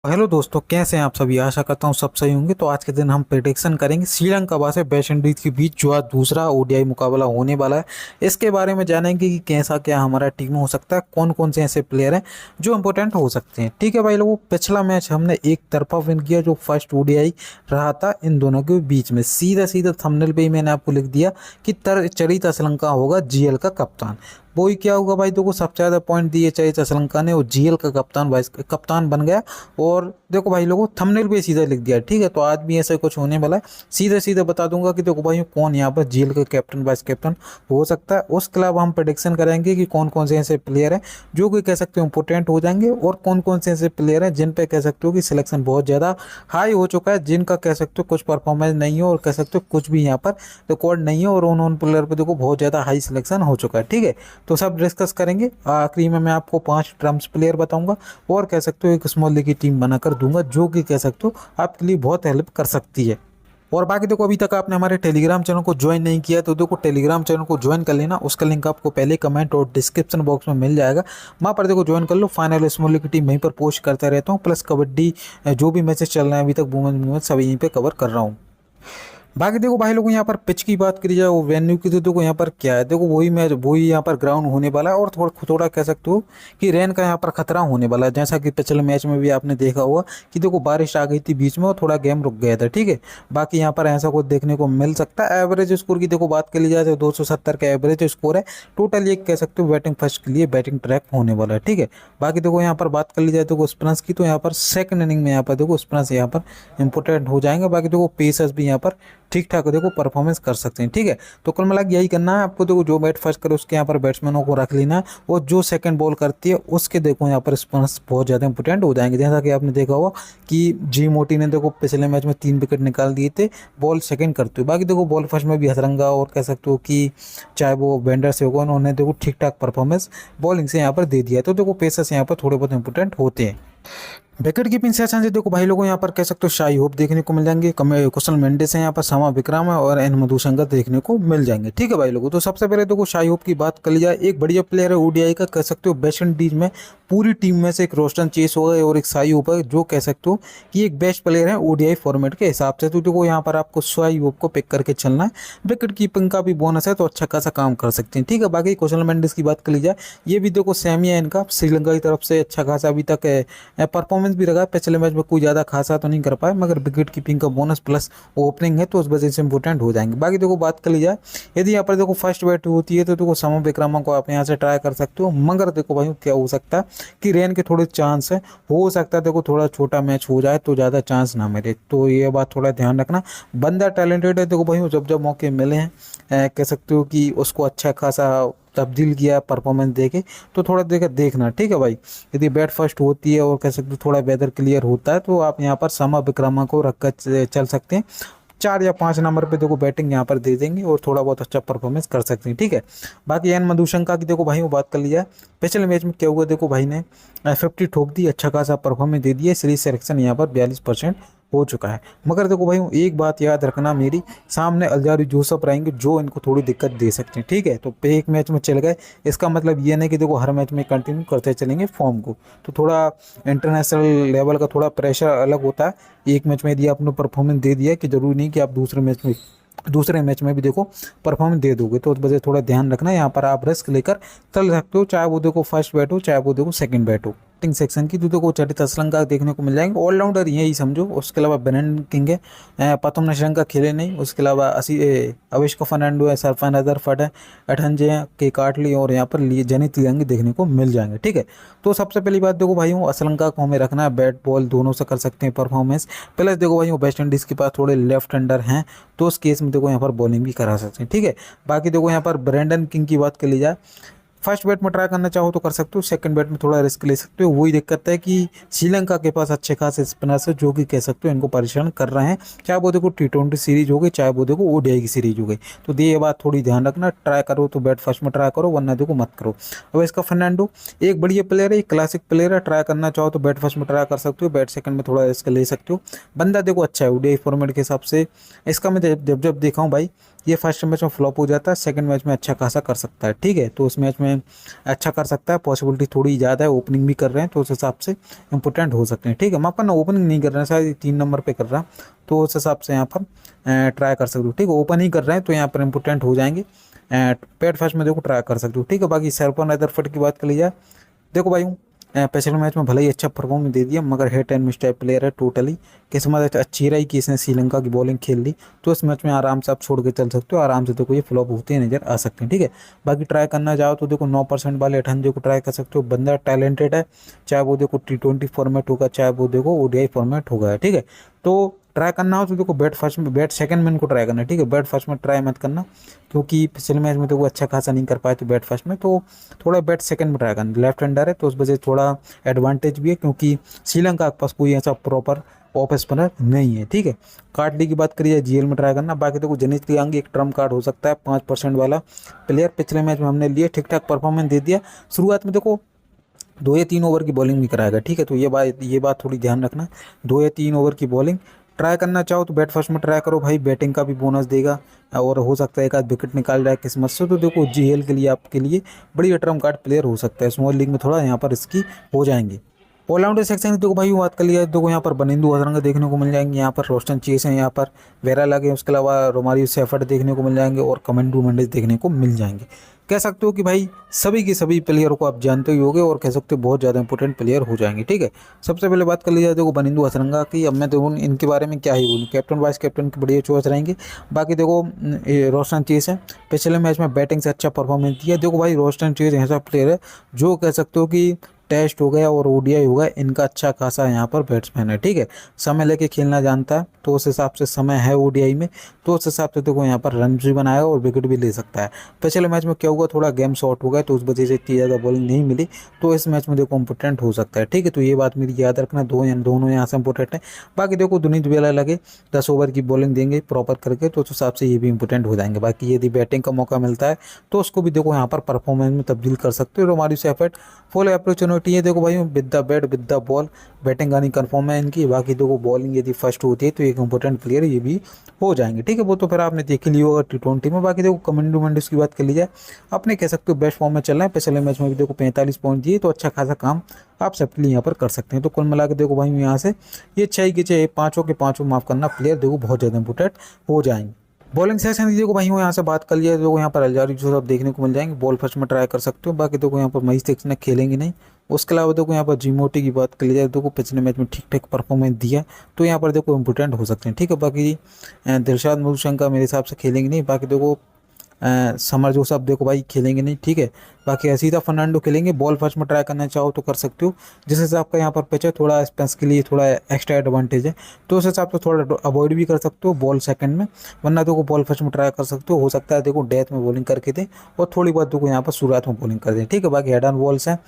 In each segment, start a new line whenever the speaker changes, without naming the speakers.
Hello दोस्तों, कैसे हैं आप सभी। आशा करता हूँ सब सही होंगे। तो आज के दिन हम प्रेडिक्शन करेंगे श्रीलंका वर्सेस वेस्ट इंडीज के बीच जो आज दूसरा ओडीआई मुकाबला होने वाला है। इसके बारे में जानेंगे कि कैसा क्या हमारा टीम हो सकता है, कौन कौन से ऐसे प्लेयर हैं जो इंपॉर्टेंट हो सकते हैं। ठीक है भाई लोगों, पिछला मैच हमने एक तरफा विन किया जो फर्स्ट ओडीआई रहा था इन दोनों के बीच में। सीधा सीधा थंबनेल पे ही मैंने आपको लिख दिया कि चरित श्रीलंका होगा जीएल का कप्तान। वो ही क्या होगा भाई, देखो सबसे ज़्यादा पॉइंट दिए चाहिए श्रीलंका ने, वो जीएल का कप्तान वाइस कप्तान बन गया। और देखो भाई लोगों, थंबनेल पे सीधा लिख दिया। ठीक है, तो आज भी ऐसा कुछ होने वाला है। सीधे सीधे बता दूंगा कि देखो भाई कौन यहाँ पर जीएल का कैप्टन वाइस कैप्टन हो सकता है। उसके अलावा हम प्रेडिक्शन करेंगे कि कौन कौन से ऐसे प्लेयर हैं जो कि कह सकते हो इंपोर्टेंट हो जाएंगे, और कौन कौन से ऐसे प्लेयर हैं जिन पे कह सकते हो कि सिलेक्शन बहुत ज़्यादा हाई हो चुका है, जिनका कह सकते हो कुछ परफॉर्मेंस नहीं है और कह सकते हो कुछ भी यहाँ पर रिकॉर्ड नहीं है, और उन प्लेयर पर देखो बहुत ज़्यादा हाई सिलेक्शन हो चुका है। ठीक है, तो सब डिस्कस करेंगे। आखिरी में मैं आपको 5 ट्रम्प्स प्लेयर बताऊंगा और कह सकते हो एक स्मॉल लीग की टीम बनाकर दूंगा जो कि कह सकते हो आपके लिए बहुत हेल्प कर सकती है। और बाकी देखो, अभी तक आपने हमारे टेलीग्राम चैनल को ज्वाइन नहीं किया तो देखो टेलीग्राम चैनल को ज्वाइन कर लेना। उसका लिंक आपको पहले कमेंट और डिस्क्रिप्शन बॉक्स में मिल जाएगा। वहाँ पर देखो ज्वाइन कर लो। फाइनल स्मॉल लीग की टीम वहीं पर पोस्ट करता रहता हूँ, प्लस कबड्डी जो भी मैचेस चल रहे हैं अभी तक वुमेन्स सब यहीं पे कवर कर रहा हूँ। बाकी देखो भाई लोगों, यहाँ पर पिच की बात करी जाए, वो वेन्यू की, तो देखो यहाँ पर क्या है, देखो वही मैच वही यहाँ पर ग्राउंड होने वाला है। और थोड़ा थोड़ा कह सकते हो कि रेन का यहाँ पर खतरा होने वाला है, जैसा कि पिछले मैच में भी आपने देखा होगा कि देखो बारिश आ गई थी बीच में और थोड़ा गेम रुक गया था। ठीक है, बाकी यहाँ पर ऐसा कुछ देखने को मिल सकता है। एवरेज स्कोर की देखो बात कर ली जाए तो 270 का एवरेज स्कोर है। टोटल ये कह सकते हो बैटिंग फर्स्ट के लिए बैटिंग ट्रैक होने वाला है। ठीक है, बाकी देखो यहाँ पर बात कर ली जाए तो स्पिनर्स की, तो यहाँ पर सेकंड इनिंग में यहाँ पर देखो स्पिनर्स यहाँ पर इंपोर्टेंट हो जाएंगे। बाकी देखो पेसर्स भी यहाँ पर ठीक ठाक देखो परफॉर्मेंस कर सकते हैं। ठीक है, तो कुल मिला के यही करना है आपको। देखो जो बैट फर्स्ट करे उसके यहाँ पर बैट्समैनों को रख लेना है, और जो सेकंड बॉल करती है उसके देखो यहाँ पर स्पिनर्स बहुत ज़्यादा इंपोर्टेंट हो जाएंगे। जैसा कि आपने देखा होगा कि जी मोटी ने देखो पिछले मैच में 3 विकेट निकाल दिए थे बॉल सेकंड करते हुए। बाकी देखो बॉल फर्स्ट में भी हथरंगा और कह सकते हो कि चाहे वो वेंडर से होगा, उन्होंने देखो ठीक ठाक परफॉर्मेंस बॉलिंग से यहाँ पर दे दिया। तो देखो पेसर्स यहाँ पर थोड़े बहुत इंपोर्टेंट होते हैं। विकेट कीपिंग सेशन से देखो भाई लोगों, यहाँ पर कह सकते हो शाही होप देखने को मिल जाएंगे, कुशल मेंडिस है यहाँ पर, समा विक्रम है और एन मधुशंकर देखने को मिल जाएंगे। ठीक है भाई लोगों, तो सबसे पहले देखो शाही होप की बात कर ली जाए, एक बढ़िया प्लेयर है ओडीआई का, कह सकते हो वेस्ट इंडीज में पूरी टीम में से एक रोस्टन चेस हो गए और एक शाही होप है जो कह सकते हो कि एक बेस्ट प्लेयर है ओडीआई फॉर्मेट के हिसाब से। तो देखो यहाँ पर आपको शाही होप को पिक करके चलना है। विकेट कीपिंग का भी बोनस है तो अच्छा खासा काम कर सकते हैं। ठीक है, बाकी कुशल मेंडिस की बात कर ली जाए, ये भी देखो सेमी है इनका, श्रीलंका की तरफ से अच्छा खासा अभी तक परफॉर्मेंस भी रहा है। पिछले मैच में कोई ज़्यादा खासा तो नहीं कर पाए, मगर विकेट कीपिंग का बोनस प्लस ओपनिंग है तो उस वजह से इंपोर्टेंट हो जाएंगे। बाकी देखो बात कर ली जाए, यदि यहाँ पर देखो फर्स्ट बैट होती है तो देखो समा विक्रमा को आप यहाँ से ट्राई कर सकते हो। मगर देखो भाई क्या हो सकता है कि रेन के थोड़े चांस है, हो सकता है देखो थोड़ा छोटा मैच हो जाए तो ज़्यादा चांस ना मिले, तो ये बात थोड़ा ध्यान रखना। बंदा टैलेंटेड है देखो भाई, जब जब मौके मिले हैं कह सकते हो कि उसको अच्छा खासा तब्दील किया परफॉर्मेंस देके, तो थोड़ा देखना। ठीक है भाई, यदि बैट फर्स्ट होती है और कह सकते हो थोड़ा वेदर क्लियर होता है तो आप यहाँ पर समा विक्रमा को रखकर चल सकते हैं। 4 या 5 नंबर पे देखो बैटिंग यहाँ पर दे देंगे और थोड़ा बहुत अच्छा परफॉर्मेंस कर सकते हैं। ठीक है, बाकी एन मधुशंका की देखो भाई वो बात कर लिया, पिछले मैच में क्या हुआ देखो भाई ने 50 ठोक दी, अच्छा खासा परफॉर्मेंस दे दिया। सीरीज सिलेक्शन यहाँ पर 42% हो चुका है। मगर देखो भाई एक बात याद रखना मेरी, सामने अल्जारी जोसफ रहेंगे जो इनको थोड़ी दिक्कत दे सकते हैं। ठीक है, तो एक मैच में चल गए इसका मतलब ये नहीं कि देखो हर मैच में कंटिन्यू करते चलेंगे फॉर्म को, तो थोड़ा इंटरनेशनल लेवल का थोड़ा प्रेशर अलग होता है। एक मैच में यदि आपने परफॉर्मेंस दे दिया कि जरूरी नहीं कि आप दूसरे मैच में भी देखो परफॉर्मेंस दे दोगे, तो उस वजह से थोड़ा ध्यान रखना। यहाँ पर आप रिस्क लेकर चल सकते हो, चाहे वो देखो फर्स्ट बैट हो चाहे वो देखो सेकंड बैट हो। बैटिंग सेक्शन की तो देखो चटित श्रीलंका देखने को मिल जाएंगे, ऑलराउंडर यही समझो। उसके अलावा ब्रेंडन किंग है, प्रथम श्रीलंका खेले नहीं। उसके अलावा अविष्का फर्नांडो है, सरफान अजरफट है, अठंजे हैं, के काटली और यहाँ पर जनित तिरंगी देखने को मिल जाएंगे। ठीक है, तो सबसे पहली बात देखो भाई श्रीलंका को हमें रखना है, बैट बॉल दोनों से कर सकते हैं परफॉर्मेंस। प्लस देखो भाई वेस्ट इंडीज़ के पास थोड़े लेफ्ट हैंडर हैं तो उस केस में देखो यहाँ पर बॉलिंग भी करा सकते हैं। ठीक है, बाकी देखो यहाँ पर ब्रेंडन किंग की बात कर ली जाए, फर्स्ट बैट में ट्राई करना चाहो तो कर सकते हो, सेकंड बैट में थोड़ा रिस्क ले सकते हो। वही दिक्कत है कि श्रीलंका के पास अच्छे खासे स्पिनर्स है जो कि कह सकते हो इनको परेशान कर रहे हैं, चाहे वो देखो T20 सीरीज हो गई चाहे वो देखो ओडीआई की सीरीज हो गई। तो ये बात थोड़ी ध्यान रखना, ट्राई करो तो बैट फर्स्ट में ट्राई करो, वरना देखो मत करो। अब इसका फर्नांडो एक बढ़िया प्लेयर है, एक क्लासिक प्लेयर है, ट्राई करना चाहो तो बैट फर्स्ट में ट्राई कर सकते हो, बैट सेकंड में थोड़ा रिस्क ले सकते हो। बंदा देखो अच्छा है ओडीआई फॉर्मेट के हिसाब से। इसका मैं जब जब देखा हूँ भाई ये फर्स्ट मैच में फ्लॉप हो जाता है, सेकंड मैच में अच्छा खासा कर सकता है, ठीक है। तो उस मैच में अच्छा कर सकता है, पॉसिबिलिटी थोड़ी ज़्यादा है, ओपनिंग भी कर रहे हैं तो उस हिसाब से इंपोर्टेंट हो सकते हैं, ठीक है। मैं अपन ओपनिंग नहीं कर रहे हैं, शायद 3 नंबर पे कर रहा, तो उस हिसाब से यहाँ पर ट्राई कर सकते हो, ठीक है। ओपन ही कर रहे हैं तो यहाँ पर इंपोर्टेंट हो जाएंगे, पेड फर्स्ट में देखो ट्राई कर सकते हो, ठीक है। बाकी सरपन रदरफोर्ड की बात कर ली जाए, देखो भाई पिछले मैच में भले ही अच्छा परफॉर्मेंस दे दिया, मगर hit and miss type player है टोटली। किस्मत अच्छी रही कि इसने श्रीलंका की बॉलिंग खेल ली, तो इस मैच में आराम से आप छोड़ के चल सकते हो, आराम से देखो ये फ्लॉप होते नजर आ सकते हैं, ठीक है। बाकी ट्राई करना चाहो तो देखो 9% वाले 98 को ट्राई कर सकते हो, बंदा टैलेंटेड है, चाहे वो देखो T20 फॉर्मेट होगा, चाहे वो देखो ODI फॉर्मेट होगा, ठीक है। तो ट्राई करना हो तो देखो बैट फर्स्ट में, बैट सेकंड में इनको ट्राई करना, ठीक है। बैट फर्स्ट में ट्राई मत करना, क्योंकि पिछले मैच में तो वो अच्छा खासा नहीं कर पाए थे बैट फर्स्ट में, तो थोड़ा बैट सेकंड में ट्राई करना। लेफ्ट हैंडर है तो उस वजह से थोड़ा एडवांटेज भी है, क्योंकि श्रीलंका के पास कोई ऐसा प्रॉपर ऑफ स्पिनर नहीं है, ठीक है। कार्ड डी की बात करिए, GL में ट्राई करना। बाकी देखो जनित लियांगी एक ट्रम्प कार्ड हो सकता है, 5% वाला प्लेयर, पिछले मैच में हमने लिए, ठीक ठाक परफॉर्मेंस दे दिया। शुरुआत में देखो 2 या 3 ओवर की बॉलिंग भी कराएगा, ठीक है। तो ये बात थोड़ी ध्यान रखना, 2 या 3 ओवर की बॉलिंग ट्राई करना चाहो तो बैट फर्स्ट में ट्राई करो भाई, बैटिंग का भी बोनस देगा और हो सकता है एक आध विकेट निकाल जाए किस्मत से। तो देखो GL के लिए आपके लिए बड़ी टर्म कार्ड प्लेयर हो सकता है, स्मॉल लीग में थोड़ा यहाँ पर रिस्की हो जाएंगे। ऑलराउंडर सेक्शन देखो भाई बात कर लिया, देखो यहाँ पर बनिंदु हसरंगा देखने को मिल जाएंगे, यहाँ पर रोस्टन चेस हैं, यहाँ पर वेरा लगे, उसके अलावा रोमारियो सेफर्ट देखने को मिल जाएंगे और कमेंडू मेंडिस देखने को मिल जाएंगे। कह सकते हो कि भाई सभी के सभी प्लेयर को आप जानते ही होगे और कह सकते हो बहुत ज़्यादा इंपॉर्टेंट प्लेयर हो जाएंगे, ठीक है। सबसे पहले बात कर ली जाए देखो बनिंदु हसरंगा की, अब मैं देखो इनके बारे में क्या ही बोलूँ, कैप्टन वाइस कैप्टन की बढ़िया चॉइस रहेंगे। बाकी देखो रोस्टन चेस है, पिछले मैच में बैटिंग से अच्छा परफॉर्मेंस दिया। देखो भाई रोस्टन चेस ऐसा प्लेयर है जो कह सकते हो कि टेस्ट हो गया और ODI हो गया, इनका अच्छा खासा यहाँ पर बैट्समैन है, ठीक है। समय लेके खेलना जानता है, तो उस हिसाब से समय है ODI में, तो उस हिसाब से देखो यहाँ पर रन भी बनाएगा और विकेट भी ले सकता है। पिछले मैच में क्या हुआ, थोड़ा गेम शॉर्ट हो गया, तो उस वजह से इतनी ज़्यादा बॉलिंग नहीं मिली, तो इस मैच में देखो इंपोर्टेंट हो सकता है, ठीक है। तो ये बात मेरी याद रखना, दोनों यहाँ से इंपोर्टेंट है। बाकी देखो दुनीत वेला लगे 10 ओवर की बॉलिंग देंगे प्रॉपर करके, तो उस हिसाब से ये भी इंपोर्टेंट हो जाएंगे। बाकी यदि बैटिंग का मौका मिलता है तो उसको भी देखो यहाँ पर परफॉर्मेंस में तब्दील कर सकते हो। रोमारियो सेफर्ट फुल अपॉर्चुनिटी है, देखो भाई with the bat with the ball, batting आनी कन्फर्म है इनकी। बाकी देखो बॉलिंग यदि फर्स्ट होती है तो एक इंपॉर्टेंट प्लेयर ये भी हो जाएंगे, ठीक है। वो तो फिर आपने देख ही लिया होगा T20 में। बाकी देखो कमेंडू मेंडिस की बात कर ली जाए, अपने कह सकते हो बेस्ट फॉर्म में चल रहे हैं, पिछले मैच में भी देखो 45 पॉइंट दिए, तो अच्छा खासा काम आप सबके लिए यहाँ पर कर सकते हैं। तो कुल मिला के देखो भाई यहाँ से ये 6 के 6 पाँचों के पाँचों माफ करना प्लेयर देखो बहुत ज़्यादा इंपॉर्टेंट हो जाएंगे। बॉलिंग सेक्शन देखो भाई यहाँ से बात कर लिया, देखो यहाँ पर अल्जारी जो सब देखने को मिल जाएंगे, बॉल फर्स्ट में ट्राई कर सकते हो। बाकी देखो यहाँ पर महीश दीक्षित खेलेंगे नहीं। उसके अलावा देखो यहाँ पर जिमोटी की बात कर ली जाए, देखो पिछले मैच में ठीक ठाक परफॉर्मेंस दिया, तो यहाँ पर देखो इंपोर्टेंट हो सकते हैं, ठीक है। बाकी दिलशाद मधुशंका मेरे हिसाब से खेलेंगे नहीं। बाकी देखो समर जो सब देखो भाई खेलेंगे नहीं, ठीक है। बाकी असीता फर्नांडो खेलेंगे, बॉल फर्स्ट में ट्राई करना चाहो तो कर सकते हो। जिस हिसाब का यहाँ पर पिच है, थोड़ा स्पेस के लिए थोड़ा एक्स्ट्रा एडवांटेज है, तो उस हिसाब से थोड़ा अवॉइड भी कर सकते हो बॉल सेकंड में, वरना देखो बॉल फर्स्ट में ट्राई कर सकते हो सकता है देखो डेथ में बॉलिंग करके दें और थोड़ी बहुत देखो यहाँ पर शुरुआत में बॉलिंग कर दें, ठीक है। बाकी हेड ऑन बॉल्स हैं,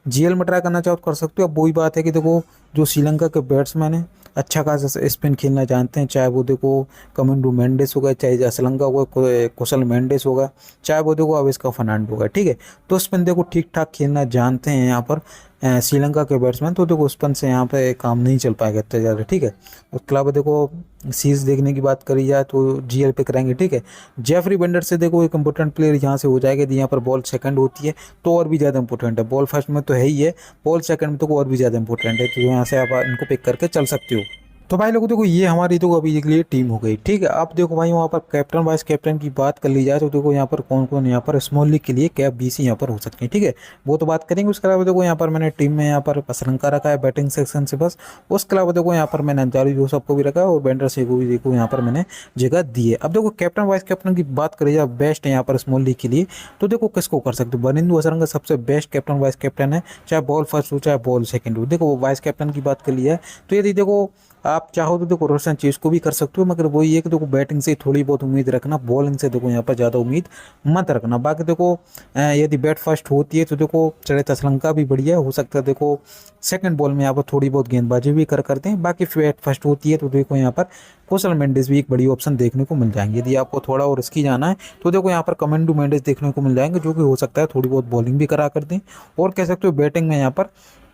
GL में ट्राई करना चाहो तो कर सकते हो। अब वही बात है कि देखो जो श्रीलंका के बैट्समैन हैं अच्छा खासा स्पिन खेलना जानते हैं, चाहे वो देखो कमिंडू मेंडिस होगा, चाहे जसलंका होगा, कुशल मेंडिस होगा, चाहे वो देखो अविष्का फर्नांडो होगा, ठीक है। तो स्पिन देखो ठीक ठाक खेलना जानते हैं यहाँ पर श्रीलंका के बैट्समैन, तो देखो स्पिन से यहाँ पे काम नहीं चल पाएगा इतना ज़्यादा, ठीक है। उसके अलावा देखो सीरीज देखने की बात करी जाए तो GL पे करेंगे, ठीक है। जेफरी बेंडर से देखो एक इंपॉर्टेंट प्लेयर यहाँ से हो जाएगा, यदि यहाँ पर बॉल सेकंड होती है तो और भी ज़्यादा इंपॉर्टेंट है। बॉल फर्स्ट में तो है ही है, बॉल सेकंड में तो और भी ज़्यादा इंपॉर्टेंट है, तो यहाँ से आप इनको पिक करके चल सकते हो। तो भाई लोगों देखो ये हमारी तो अभी के लिए टीम हो गई, ठीक है। अब देखो भाई वहाँ पर कैप्टन वाइस कैप्टन की बात कर ली जाए तो देखो यहाँ पर कौन कौन यहाँ पर स्मॉल लीग के लिए कैप BC यहाँ पर हो सकते हैं, ठीक है। वो तो बात करेंगे। उसके अलावा देखो यहाँ पर मैंने टीम में यहाँ पर श्रीलंका रखा है बैटिंग सेक्शन से बस। उसके अलावा देखो यहाँ पर मैंने अंजारी जो सबको भी रखा है और बेंडर से को भी देखो यहाँ पर मैंने जगह दी है। अब देखो कैप्टन वाइस कैप्टन की बात करी जाए बेस्ट है यहाँ पर स्मॉल लीग के लिए, तो देखो किसको कर सकते हो। बनिंदु हसरंगा सबसे बेस्ट कैप्टन वाइस कैप्टन है, चाहे बॉल फर्स्ट हो चाहे बॉल सेकंड हो। देखो वाइस कैप्टन की बात कर लिया है तो यदि देखो आप चाहो तो देखो रोशन चेस को भी कर सकते हो, मगर वही है कि देखो बैटिंग से थोड़ी बहुत उम्मीद रखना, बॉलिंग से देखो यहाँ पर ज़्यादा उम्मीद मत रखना। बाकी देखो यदि बैट फर्स्ट होती है तो देखो चढ़े श्रीलंका भी बढ़िया हो सकता है, देखो सेकंड बॉल में यहाँ पर थोड़ी बहुत गेंदबाजी भी करते हैं। बाकी बैट फर्स्ट होती है तो देखो यहाँ पर कुशल मेंडिस भी एक बड़ी ऑप्शन देखने को मिल जाएंगे। यदि आपको थोड़ा और रिस्की जाना है तो देखो यहाँ पर कमेंडू मेंडिस देखने को मिल जाएंगे, जो कि हो सकता है थोड़ी बहुत बॉलिंग भी करा कर दें और कह सकते हो बैटिंग में यहाँ पर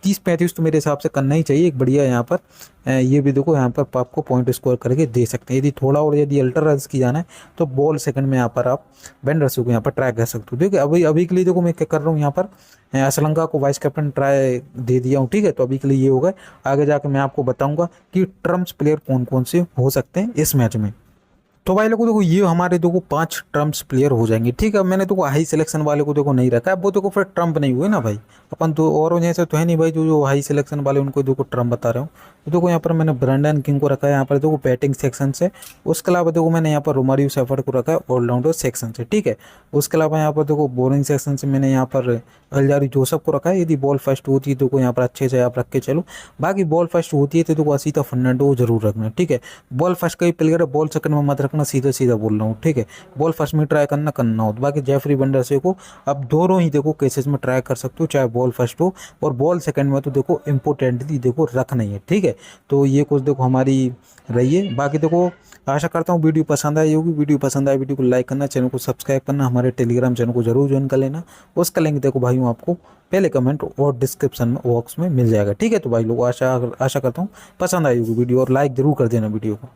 30-35 तो मेरे हिसाब से करना ही चाहिए। एक बढ़िया यहाँ पर ये भी देखो यहाँ पर आपको पॉइंट स्कोर करके दे सकते हैं। यदि थोड़ा और यदि अल्ट्रा रन्स की जाना है तो बॉल सेकंड में यहाँ पर आप बेन रसी को यहाँ पर ट्राई कर सकते हो। देखिए अभी अभी के लिए देखो मैं क्या कर रहा हूँ यहाँ पर श्रीलंका को वाइस कैप्टन ट्राई दे दिया हूँ, ठीक है। तो अभी के लिए ये होगा, आगे जाके मैं आपको बताऊंगा कि ट्रम्प्स प्लेयर कौन कौन से हो सकते हैं इस मैच में। तो भाई लोगों देखो ये हमारे देखो 5 ट्रम्प्स प्लेयर हो जाएंगे, ठीक है। मैंने देखो हाई सिलेक्शन वाले को देखो नहीं रखा है, वो देखो फिर ट्रम्प नहीं हुए ना भाई। अपन तो और जैसे तो है नहीं भाई, जो हाई सिलेक्शन वाले उनको देखो ट्रम्प बता रहा हूँ। तो देखो यहाँ पर मैंने ब्रैंडन किंग को रखा है यहाँ पर देखो बैटिंग सेक्शन से। उसके अलावा देखो मैंने यहाँ पर रोमारियो सेफर्ड को रखा है ऑलराउंडर सेक्शन से, ठीक है। उसके अलावा यहाँ पर देखो बॉलिंग सेक्शन से मैंने यहाँ पर अल्जारी जोसेफ को रखा है। यदि बॉल फर्स्ट होती है तो देखो यहाँ पर अच्छे से आप रख के चलो। बाकी बॉल फर्स्ट होती है तो देखो असीता फर्नांडो जरूर रखना, ठीक है। बॉल फर्स्ट का ही प्लेयर है, बॉल सेकंड में मत रखना, सीधा सीधा बोल रहा हूँ, ठीक है। बॉल फर्स्ट में ट्राई करना हो। बाकी जेफरी वंडरसे को अब दोनों ही देखो केसेस में ट्राई कर सकते हो, चाहे बॉल फर्स्ट हो और बॉल सेकंड में, तो देखो इंपॉर्टेंटली देखो रखना ही है, ठीक है। तो ये कुछ देखो हमारी रही है। बाकी देखो आशा करता हूँ वीडियो पसंद आई होगी। वीडियो पसंद आए वीडियो को लाइक करना, चैनल को सब्सक्राइब करना, हमारे टेलीग्राम चैनल को जरूर ज्वाइन कर लेना। उसका लिंक देखो भाइयों आपको पहले कमेंट और डिस्क्रिप्शन बॉक्स में मिल जाएगा, ठीक है। तो भाई लोग आशा करता हूँ पसंद आई होगी वीडियो और लाइक जरूर कर देना वीडियो को।